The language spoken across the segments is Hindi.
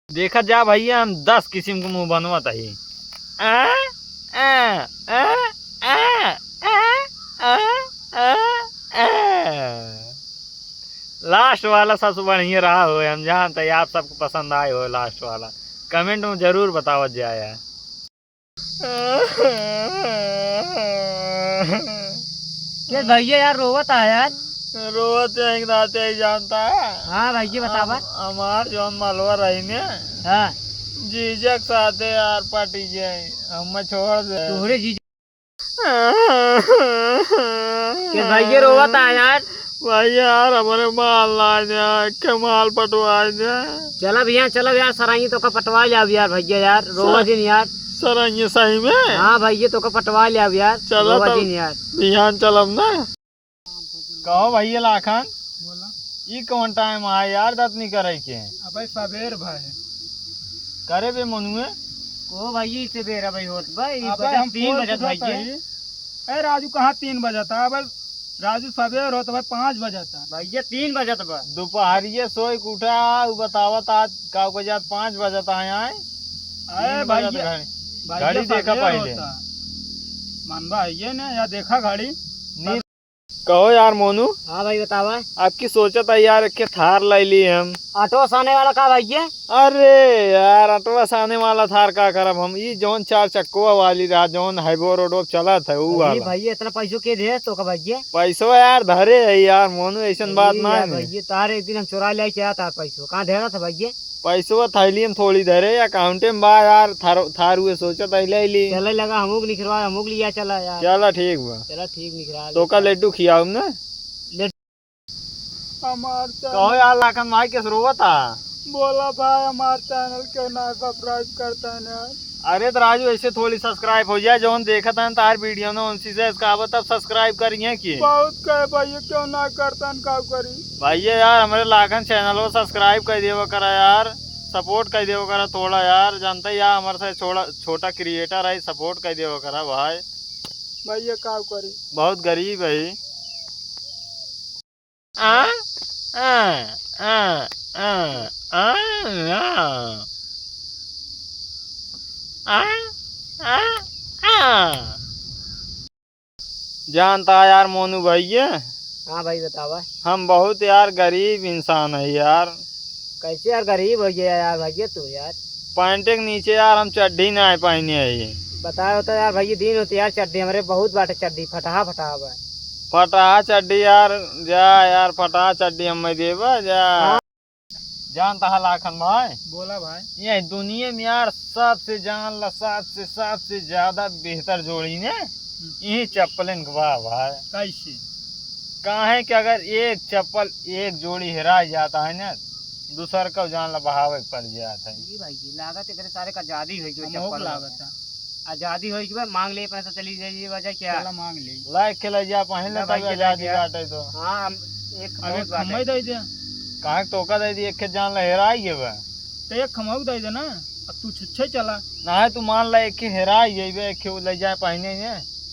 देखा जा भैया हम 10 किस्म के मुंह बनवत ही। लास्ट वाला सबसे बढ़िया रहा हो, हम जानते हैं आप सबको पसंद आए हो। लास्ट वाला कमेंट में जरूर बतावत जाए। ये भैया यार रोवत है यार। रोवत है जानता है। हाँ भैया बतावा। हमार जौन मालवा रही ने हाँ जीजक साथे यार पार्टी जाए हम छोड़ दे तोहरे जीजा के भैया रोवत है यार। भाई यार हमारे माल लाए के माल पटवाए चला भैया चलो यार सराही तो का पटवा लिया यार भैया यार रोवा दिन यार सराइए सही में। हाँ भैया तो का पटवा लिया यार चलो रोवा दिन यार बिहान चलब ना। कहो भैया लाखन बोला ई कौन टाइम आए यार दत नहीं करे के भाई सवेर भाई करे बे मनुए ओ भैया इसे बेरा भाई होत भाई हम 3 बजे भैया। अरे राजू कहाँ 3 बजा था भाई, राजू सवेर हो तो भाई 5 बजा था भैया 3 बजे तो बस दोपहरिए सोई के उठा बतावत आज का को जात 5 बजे था आए। अरे भैया घड़ी देखा पहले मानवा है ना या देखा घड़ी। कहो यार मोनू। हाँ भाई बतावा। आपकी सोचत है यार के थार ले ली हम ऑटो आने वाला का भैया। अरे यार ऑटो आने वाला थार का करब हम ई जौन 4 चक्कुआ वाली रहा जौन हाईवे रोड चला था ऊ वाला। भैया इतना पैसों के दे तो का भैया पैसो यार धरे है यार मोनू ऐसन बात ना है भैया तारे एक दिन हम चुरा ले क्या था पैसों कहाँ धरा था भैया। पैसो थैली में थोड़ी धरे अकाउंटे में बा यार थार हुए सोचत है ले ली। चले लगा हमूक निकलवा हमूक लिया चला यार। चला ठीक बा चला ठीक निकला तो का लड्डू खियाऊ ना। कहो यार लाखन भाई के रोवा था बोला भाई हमारे चैनल के ना सब्सक्राइब करता है यार। अरे तो राजू ऐसे थोड़ी सब्सक्राइब हो जाए जौन देखा था तार वीडियो ने उनसी से इसका तब सब्सक्राइब करिए की बहुत कहे भैया क्यों ना करता का करी भैया यार हमारे लाखन चैनल को सब्सक्राइब कर देवा करा यार सपोर्ट कर देवा करा थोड़ा यार जानते यार हमारे से छोटा क्रिएटर है सपोर्ट कर देवा करा भाई। भैया का करी बहुत गरीब है। आ आ आ आ आ जानता यार मोनू भैया। हाँ भाई बतावा। हम बहुत यार गरीब इंसान है यार। कैसे यार गरीब हो गया यार भैया तू यार। पैंट के नीचे यार हम चड्डी ना पहने है। बताओ तो यार भैया दिन होते यार चड्डी हमारे बहुत बाटे चड्डी फटा फटा चड्डी यार जा यार फटा चड्डी हमें देवा जा। जानता है लाखन भाई। बोला भाई ये दुनिया में यार सबसे जान ला सबसे ज्यादा बेहतर जोड़ी ने यही चप्पलन वाह भाई। कैसे कहा है कि अगर एक चप्पल एक जोड़ी हेरा जाता है ना दूसर का जान ला बहावे पड़ जाता है। जी भाई लागत है सारे का आजादी हुई जो चप्पल लागत है आजादी हुई कि मांग ले पैसा चली जाइए वजह क्या चला मांग ले लाइक खेला जा पहन ले तब आजादी काटे तो। हाँ एक अगर खम्मे दे दे कहा टोका दे दी एक जान ला हेरा ही है तो एक खमऊ दे दे ना अब तू छुच्छे चला ना है तू मान ला एक हेरा ही है एक ले जाए पहने ने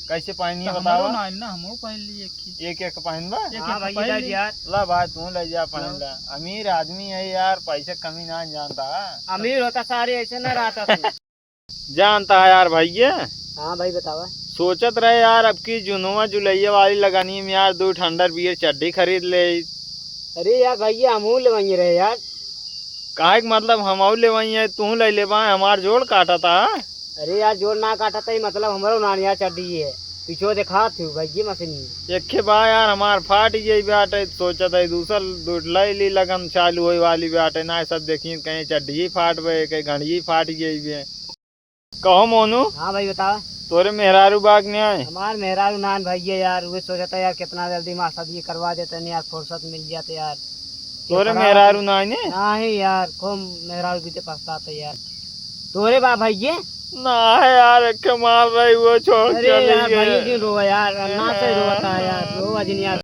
कैसे पहनी बताओ ना ना हम पहन लिए एक पहन बा। हाँ भाई यार ला भाई तू ले जा पहन ला अमीर आदमी है यार पैसे कमी ना जानता अमीर होता सारे ऐसे ना रहता जानता है यार भैया। हाँ भाई बतावा। सोचत रहे यार अब की जुनुआ जुलैया वाली लगानी में यार 2 ठंडर बियर चड्डी खरीद ले। अरे यार भैया हम ले रहे यार काहे मतलब हम ले वही तू ले ले हमार जोड़ काटा था। अरे यार जोड़ ना काटा था मतलब हमारो नानिया चड्डी है पीछो देखा थी भैया मशीनी एक बा यार हमार फाट गई बाटे सोचा था दूसर ली लगन चालू हो वाली बाटे ना सब देखी कहीं चड्डी फाट गए कहीं घड़ी फाट गई। कहो मोनू। हाँ भाई बतावा। तोरे मेहरारू बाग ने आए हमार मेहरारू नान भैया यार वो सोचा था यार कितना जल्दी माँ शादी करवा देते नहीं यार फुर्सत मिल जाते यार। तोरे मेहरारू ना ने नहीं यार खूब मेहरारू भी पछताते यार तोरे बा भैया ना है यार मार रही वो छोड़ अरे यार भैया क्यों रोवा यार ना से रोता है यार रोवा जिन यार।